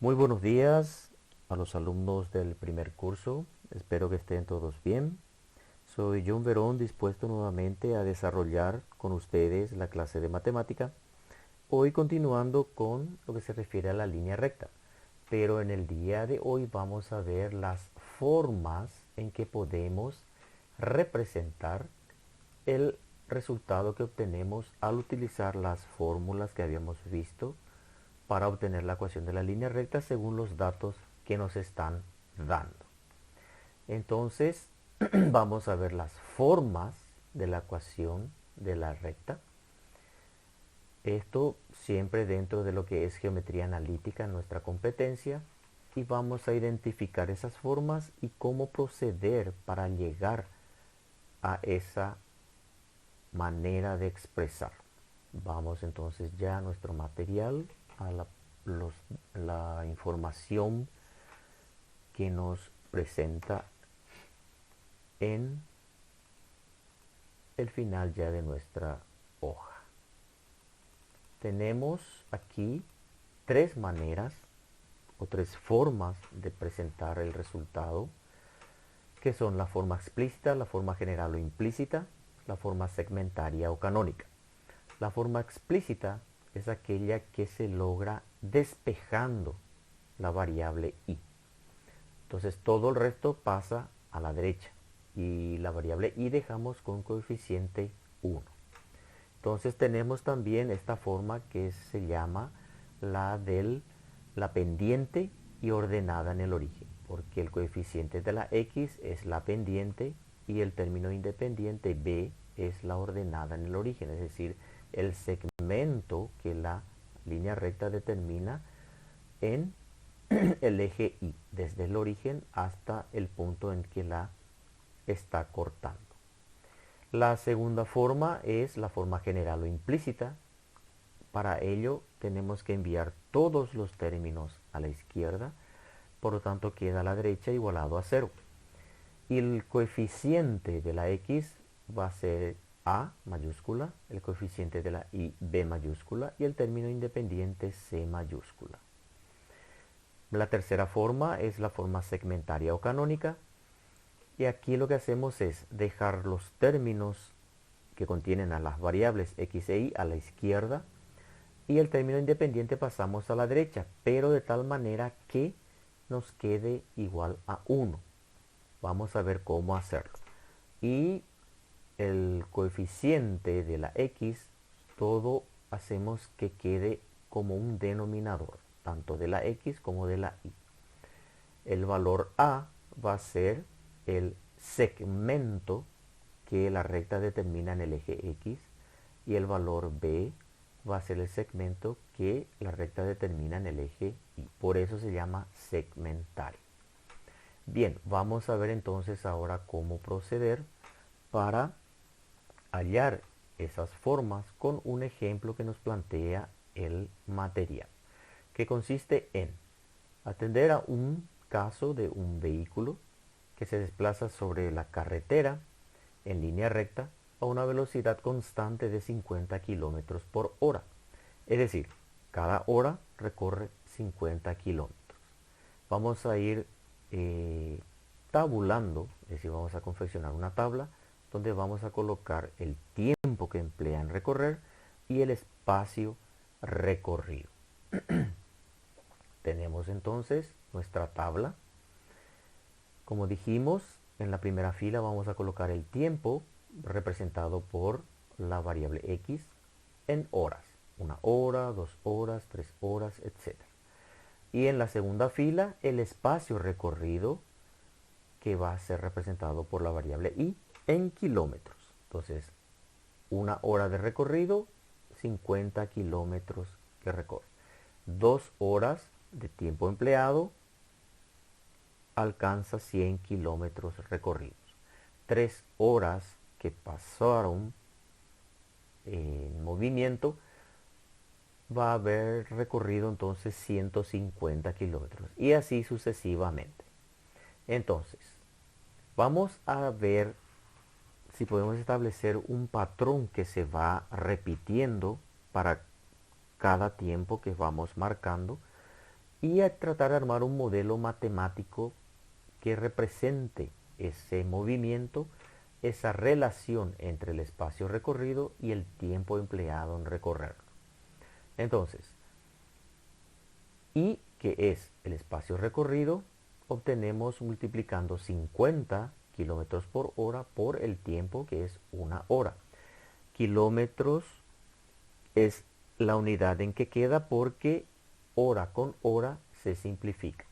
Muy buenos días a los alumnos del primer curso. Espero que estén todos bien. Soy John Verón, dispuesto nuevamente a desarrollar con ustedes la clase de matemática. Hoy continuando con lo que se refiere a la línea recta. Pero en el día de hoy vamos a ver las formas en que podemos representar el resultado que obtenemos al utilizar las fórmulas que habíamos visto para obtener la ecuación de la línea recta según los datos que nos están dando. Entonces, vamos a ver las formas de la ecuación de la recta. Esto siempre dentro de lo que es geometría analítica, nuestra competencia, y vamos a identificar esas formas y cómo proceder para llegar a esa manera de expresar. Vamos entonces ya a nuestro material, a la información que nos presenta en el final ya de nuestra hoja. Tenemos aquí tres maneras o tres formas de presentar el resultado, que son la forma explícita, la forma general o implícita, la forma segmentaria o canónica. La forma explícita es aquella que se logra despejando la variable i. Entonces todo el resto pasa a la derecha y la variable i dejamos con coeficiente 1. Entonces tenemos también esta forma que se llama la pendiente y ordenada en el origen, porque el coeficiente de la x es la pendiente y el término independiente b es la ordenada en el origen, es decir, el segmento que la línea recta determina en el eje y, desde el origen hasta el punto en que la está cortando. La segunda forma es la forma general o implícita. Para ello tenemos que enviar todos los términos a la izquierda, por lo tanto queda a la derecha igualado a 0. Y el coeficiente de la x va a ser a mayúscula, el coeficiente de la y b mayúscula y el término independiente c mayúscula. La tercera forma es la forma segmentaria o canónica. Y aquí lo que hacemos es dejar los términos que contienen a las variables x e y a la izquierda y el término independiente pasamos a la derecha, pero de tal manera que nos quede igual a 1. Vamos a ver cómo hacerlo. Y el coeficiente de la x, todo hacemos que quede como un denominador, tanto de la x como de la y. El valor a va a ser el segmento que la recta determina en el eje x y el valor b va a ser el segmento que la recta determina en el eje y. Por eso se llama segmentario. Bien, vamos a ver entonces ahora cómo proceder para hallar esas formas con un ejemplo que nos plantea el material, que consiste en atender a un caso de un vehículo que se desplaza sobre la carretera en línea recta a una velocidad constante de 50 kilómetros por hora. Es decir, cada hora recorre 50 kilómetros. Vamos a ir tabulando, es decir, vamos a confeccionar una tabla donde vamos a colocar el tiempo que emplea en recorrer y el espacio recorrido. Tenemos entonces nuestra tabla. Como dijimos, en la primera fila vamos a colocar el tiempo representado por la variable x en horas. 1 hora, 2 horas, 3 horas, etc. Y en la segunda fila el espacio recorrido, que va a ser representado por la variable y en kilómetros. Entonces, 1 hora de recorrido, 50 kilómetros que recorre. 2 horas de tiempo empleado alcanza 100 kilómetros recorridos. 3 horas que pasaron en movimiento va a haber recorrido entonces 150 kilómetros y así sucesivamente. Entonces, vamos a ver si podemos establecer un patrón que se va repitiendo para cada tiempo que vamos marcando y a tratar de armar un modelo matemático que represente ese movimiento, esa relación entre el espacio recorrido y el tiempo empleado en recorrerlo. Entonces, y que es el espacio recorrido, obtenemos multiplicando 50 kilómetros por hora por el tiempo, que es una hora. Kilómetros es la unidad en que queda porque hora con hora se simplifica.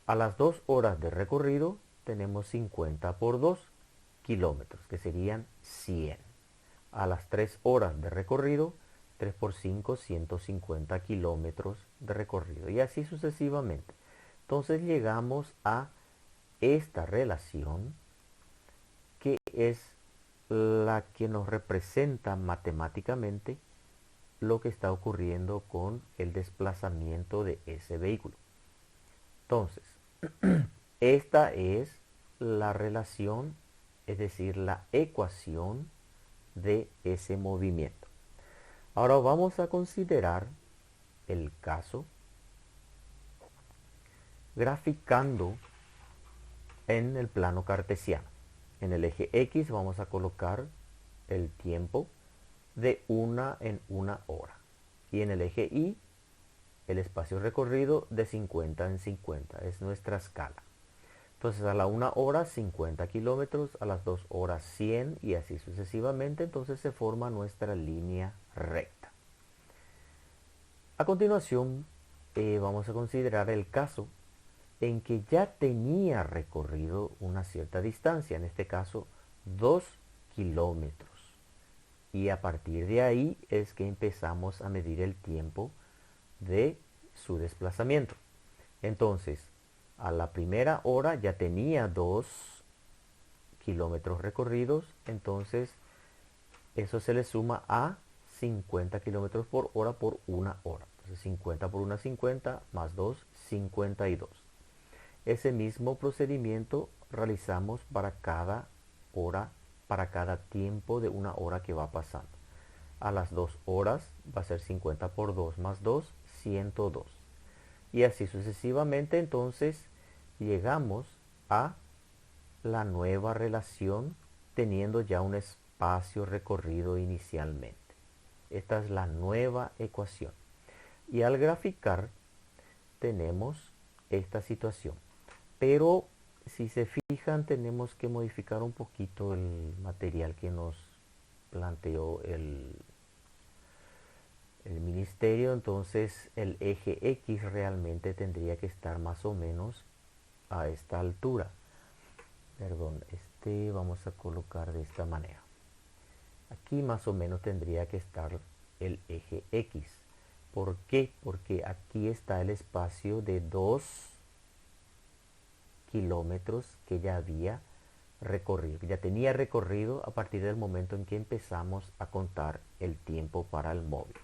A las 2 horas de recorrido tenemos 50 por 2 kilómetros, que serían 100. A las 3 horas de recorrido, 3 por 5, 150 kilómetros de recorrido. Y así sucesivamente. Entonces llegamos a esta relación que es la que nos representa matemáticamente lo que está ocurriendo con el desplazamiento de ese vehículo. Entonces, esta es la relación, es decir, la ecuación de ese movimiento. Ahora vamos a considerar el caso graficando en el plano cartesiano. En el eje X vamos a colocar el tiempo de una en una hora. Y en el eje Y, el espacio recorrido de 50 en 50. Es nuestra escala. Entonces a la 1 hora 50 kilómetros, a las 2 horas 100 y así sucesivamente. Entonces se forma nuestra línea recta. A continuación vamos a considerar el caso en que ya tenía recorrido una cierta distancia, en este caso 2 kilómetros. Y a partir de ahí es que empezamos a medir el tiempo de su desplazamiento. Entonces, a la primera hora ya tenía 2 kilómetros recorridos, entonces eso se le suma a 50 kilómetros por hora por una hora. Entonces 50 por 1, 50, más 2, 52. Ese mismo procedimiento realizamos para cada hora, para cada tiempo de una hora que va pasando. A las 2 horas va a ser 50 por 2 más 2, 102. Y así sucesivamente, entonces llegamos a la nueva relación teniendo ya un espacio recorrido inicialmente. Esta es la nueva ecuación. Y al graficar tenemos esta situación. Pero si se fijan, tenemos que modificar un poquito el material que nos planteó el ministerio. Entonces el eje X realmente tendría que estar más o menos a esta altura. Perdón, vamos a colocar de esta manera. Aquí más o menos tendría que estar el eje X. ¿Por qué? Porque aquí está el espacio de 2 kilómetros que ya había recorrido, que ya tenía recorrido a partir del momento en que empezamos a contar el tiempo para el móvil.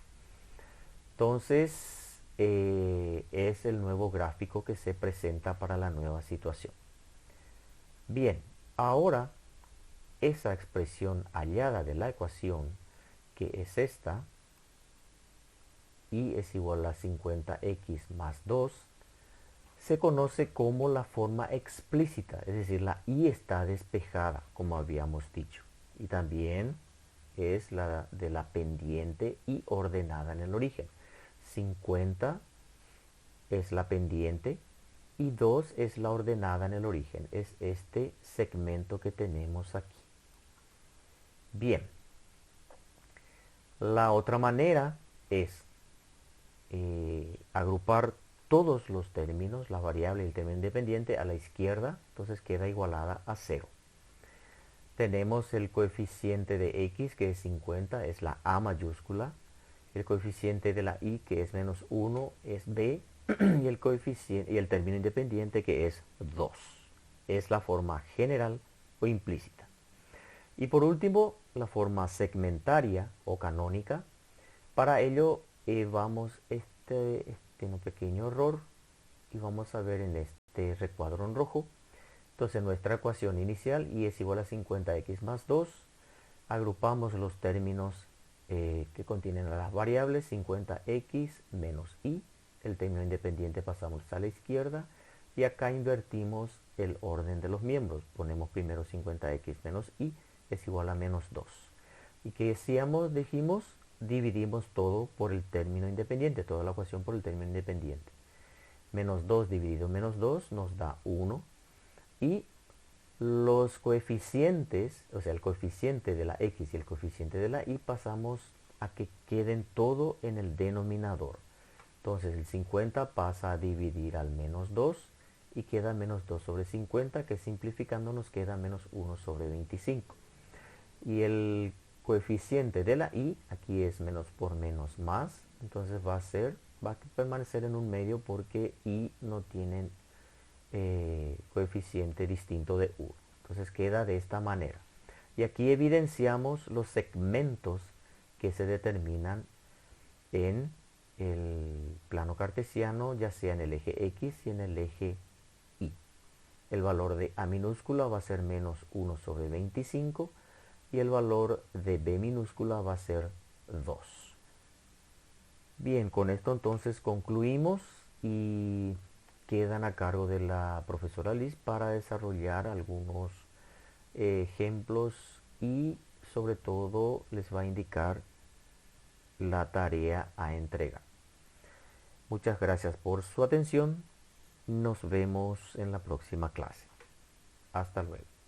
Entonces, es el nuevo gráfico que se presenta para la nueva situación. Bien, ahora esa expresión hallada de la ecuación, que es esta, y es igual a 50x más 2, se conoce como la forma explícita, es decir, la y está despejada, como habíamos dicho. Y también es la de la pendiente y ordenada en el origen. 50 es la pendiente y 2 es la ordenada en el origen. Es este segmento que tenemos aquí. Bien, la otra manera es agrupar todos los términos, la variable y el término independiente a la izquierda, entonces queda igualada a 0. Tenemos el coeficiente de x, que es 50, es la A mayúscula. El coeficiente de la y, que es menos 1, es b. Y el coeficiente y el término independiente, que es 2. Es la forma general o implícita. Y por último, la forma segmentaria o canónica. Para ello vamos un pequeño error y vamos a ver en este recuadro en rojo. Entonces nuestra ecuación inicial y es igual a 50x más 2. Agrupamos los términos que contienen las variables 50x menos y el término independiente pasamos a la izquierda y acá invertimos el orden de los miembros. Ponemos primero 50x menos y es igual a menos 2. ¿Y qué decíamos? Dijimos, dividimos todo por el término independiente, toda la ecuación por el término independiente. Menos 2 dividido menos 2 nos da 1. Y los coeficientes, o sea, el coeficiente de la x y el coeficiente de la y, pasamos a que queden todo en el denominador. Entonces el 50 pasa a dividir al menos 2 y queda menos 2 sobre 50, que simplificando nos queda menos 1 sobre 25. Y el coeficiente de la y, aquí es menos por menos más, entonces va a permanecer en un medio porque y no tienen coeficiente distinto de 1. Entonces queda de esta manera. Y aquí evidenciamos los segmentos que se determinan en el plano cartesiano, ya sea en el eje X y en el eje Y. El valor de A minúscula va a ser menos 1 sobre 25 y el valor de B minúscula va a ser 2. Bien, con esto entonces concluimos y quedan a cargo de la profesora Liz para desarrollar algunos ejemplos y sobre todo les va a indicar la tarea a entregar. Muchas gracias por su atención. Nos vemos en la próxima clase. Hasta luego.